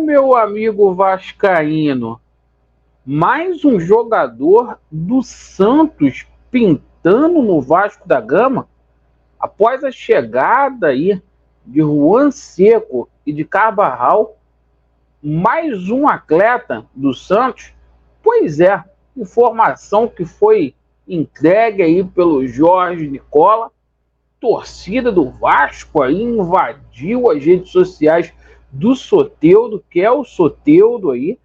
Meu amigo vascaíno, mais um jogador do Santos pintando no Vasco da Gama, após a chegada aí de Juan Seco e de Carvajal, mais um atleta do Santos. Pois é, informação que foi entregue aí pelo Jorge Nicola. Torcida do Vasco aí invadiu as redes sociais do Soteldo, que é o Soteldo aí,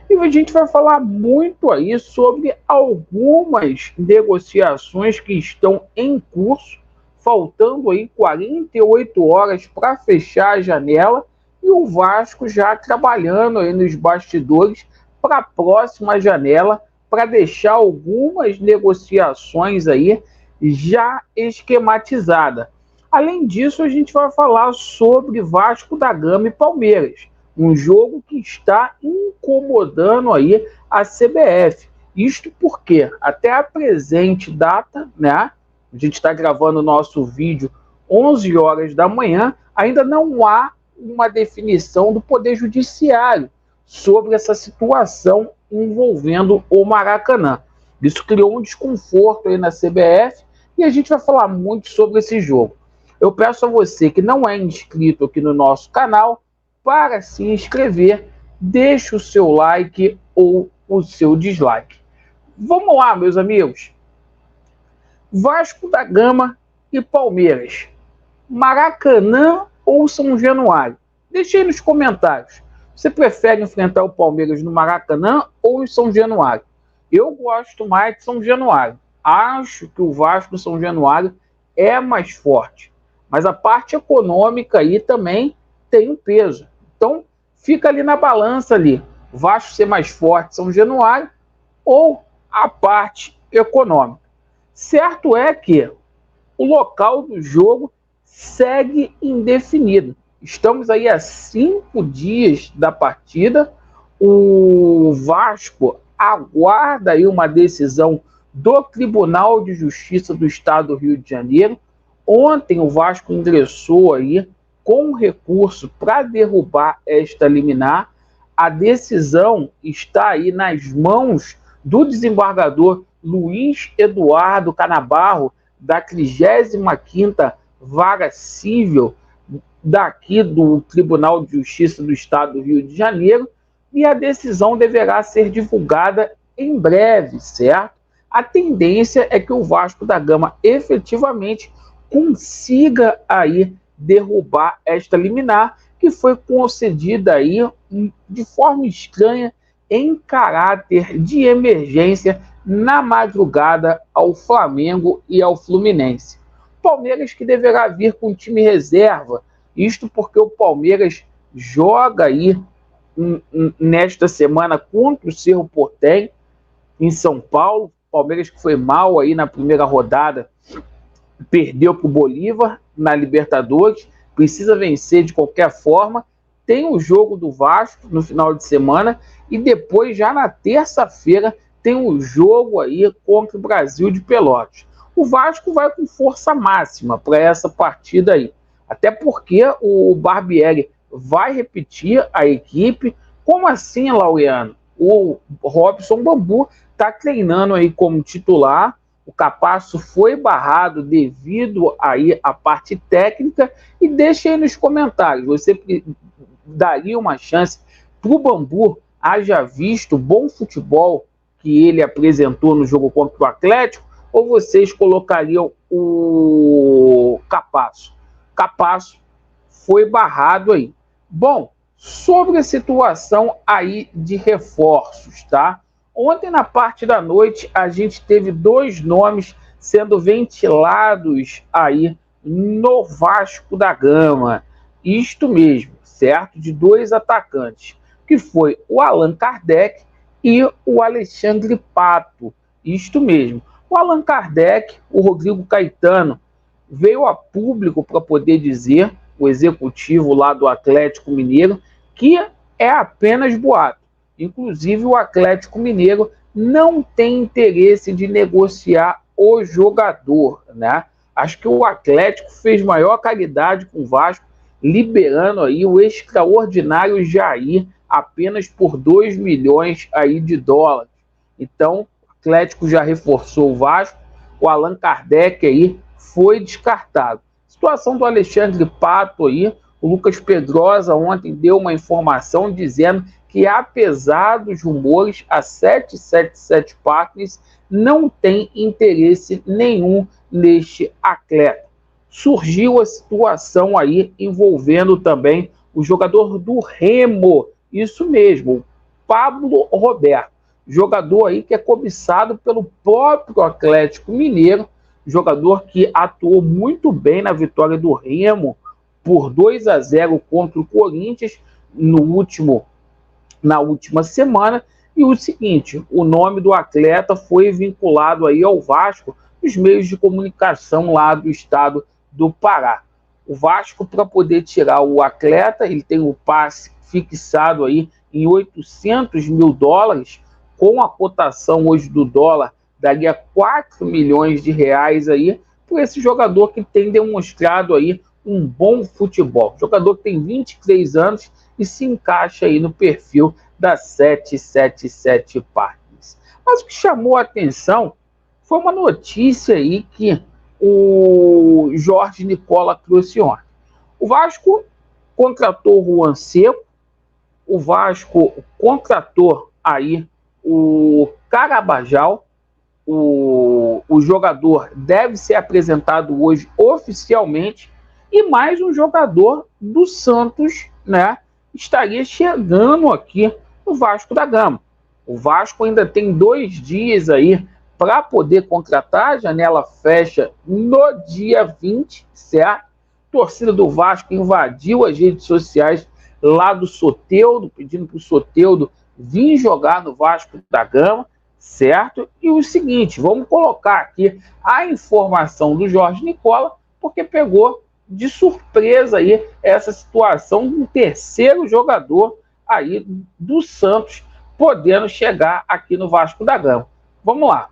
e a gente vai falar muito aí sobre algumas negociações que estão em curso, faltando aí 48 horas para fechar a janela, e o Vasco já trabalhando aí nos bastidores para a próxima janela, para deixar algumas negociações aí já esquematizada. Além disso, a gente vai falar sobre Vasco da Gama e Palmeiras, um jogo que está incomodando aí a CBF. Isto porque até a presente data, né, a gente está gravando o nosso vídeo 11 horas da manhã, ainda não há uma definição do Poder Judiciário sobre essa situação envolvendo o Maracanã. Isso criou um desconforto aí na CBF e a gente vai falar muito sobre esse jogo. Eu peço a você que não é inscrito aqui no nosso canal para se inscrever, deixe o seu like ou o seu dislike. Vamos lá, meus amigos. Vasco da Gama e Palmeiras. Maracanã ou São Januário? Deixe aí nos comentários. Você prefere enfrentar o Palmeiras no Maracanã ou em São Januário? Eu gosto mais de São Januário. Acho que o Vasco São Januário é mais forte. Mas a parte econômica aí também tem um peso. Então, fica ali na balança ali. O Vasco ser mais forte São Januário ou a parte econômica. Certo é que o local do jogo segue indefinido. Estamos aí a 5 dias da partida. O Vasco aguarda aí uma decisão do Tribunal de Justiça do Estado do Rio de Janeiro. Ontem o Vasco ingressou aí com um recurso para derrubar esta liminar. A decisão está aí nas mãos do desembargador Luiz Eduardo Canabarro, da 35ª Vara Civil daqui do Tribunal de Justiça do Estado do Rio de Janeiro, e a decisão deverá ser divulgada em breve, certo? A tendência é que o Vasco da Gama efetivamente consiga aí derrubar esta liminar, que foi concedida aí de forma estranha, em caráter de emergência, na madrugada ao Flamengo e ao Fluminense. Palmeiras que deverá vir com time reserva, isto porque o Palmeiras joga aí nesta semana contra o Cerro Porteño, em São Paulo. Palmeiras que foi mal aí na primeira rodada, perdeu para o Bolívar na Libertadores, precisa vencer de qualquer forma. Tem o jogo do Vasco no final de semana e depois, já na terça-feira, tem o jogo aí contra o Brasil de Pelotas. O Vasco vai com força máxima para essa partida aí, até porque o Barbieri vai repetir a equipe. Como assim, Laureano? O Robson Bambu está treinando aí como titular. O Capasso foi barrado devido aí à parte técnica. E deixa aí nos comentários, você daria uma chance para o Bambu, haja visto o bom futebol que ele apresentou no jogo contra o Atlético, ou vocês colocariam o Capasso? Capasso foi barrado aí. Bom, sobre a situação aí de reforços, tá? Ontem, na parte da noite, a gente teve 2 nomes sendo ventilados aí no Vasco da Gama. Isto mesmo, certo? De 2 atacantes, que foi o Allan Kardec e o Alexandre Pato. Isto mesmo. O Allan Kardec, o Rodrigo Caetano, veio a público para poder dizer, o executivo lá do Atlético Mineiro, que é apenas boato. Inclusive, o Atlético Mineiro não tem interesse de negociar o jogador, né? Acho que o Atlético fez maior caridade com o Vasco liberando aí o extraordinário Jair apenas por 2 milhões aí de dólares. Então, o Atlético já reforçou o Vasco, o Allan Kardec aí foi descartado. Situação do Alexandre Pato aí, o Lucas Pedrosa ontem deu uma informação dizendo que, apesar dos rumores, a 777 Partners não tem interesse nenhum neste atleta. Surgiu a situação aí envolvendo também o jogador do Remo, isso mesmo, Pablo Roberto, jogador aí que é cobiçado pelo próprio Atlético Mineiro, jogador que atuou muito bem na vitória do Remo por 2-0 contra o Corinthians na última semana. E o seguinte, o nome do atleta foi vinculado aí ao Vasco nos meios de comunicação lá do estado do Pará. O Vasco, para poder tirar o atleta, ele tem o passe fixado aí em 800 mil dólares, com a cotação hoje do dólar, daria 4 milhões de reais aí, por esse jogador que tem demonstrado aí um bom futebol. Jogador que tem 23 anos e se encaixa aí no perfil da 777 Partners. Mas o que chamou a atenção foi uma notícia aí que o Jorge Nicola trouxe ontem. O Vasco contratou o Juan Seco, o Vasco contratou aí o Carabajal, o jogador deve ser apresentado hoje oficialmente, e mais um jogador do Santos, né, estaria chegando aqui no Vasco da Gama. O Vasco ainda tem 2 dias aí para poder contratar, a janela fecha no dia 20, certo? A torcida do Vasco invadiu as redes sociais lá do Soteldo, pedindo para o Soteldo vir jogar no Vasco da Gama, certo? E o seguinte, vamos colocar aqui a informação do Jorge Nicola, porque pegou de surpresa aí essa situação de um terceiro jogador aí do Santos podendo chegar aqui no Vasco da Gama. Vamos lá.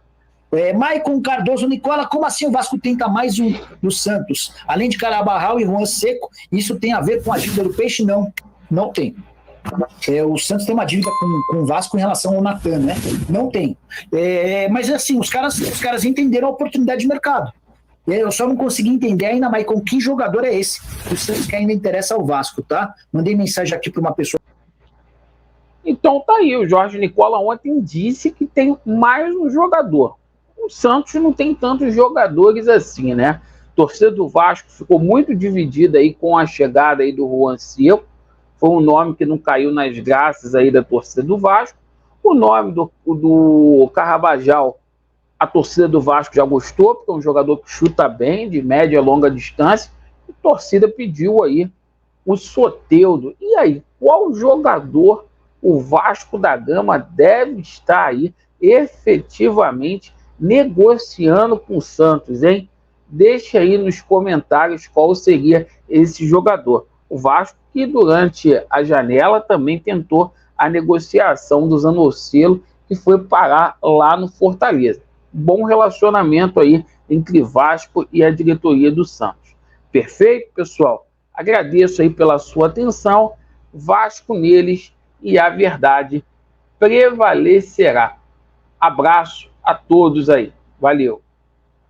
Maicon Cardoso, Nicola, como assim o Vasco tenta mais um do Santos? Além de Carabajal e Juan Seco, isso tem a ver com a dívida do Peixe? Não, não tem. O Santos tem uma dívida com o Vasco em relação ao Natan, né? Não tem. Mas assim, os caras entenderam a oportunidade de mercado. Eu só não consegui entender ainda, Maicon, que jogador é esse? O Santos que ainda interessa ao Vasco, tá? Mandei mensagem aqui para uma pessoa. Então tá aí, o Jorge Nicola ontem disse que tem mais um jogador. O Santos não tem tantos jogadores assim, né? A torcida do Vasco ficou muito dividida aí com a chegada aí do Juan Seco. Foi um nome que não caiu nas graças aí da torcida do Vasco. O nome do Carabajal, a torcida do Vasco já gostou, porque é um jogador que chuta bem, de média e longa distância. A torcida pediu aí o Soteldo. E aí, qual jogador o Vasco da Gama deve estar aí efetivamente negociando com o Santos, hein? Deixa aí nos comentários qual seria esse jogador. O Vasco que durante a janela também tentou a negociação do Zanocelo, que foi parar lá no Fortaleza. Bom relacionamento aí entre Vasco e a diretoria do Santos. Perfeito, pessoal? Agradeço aí pela sua atenção. Vasco neles e a verdade prevalecerá. Abraço a todos aí. Valeu.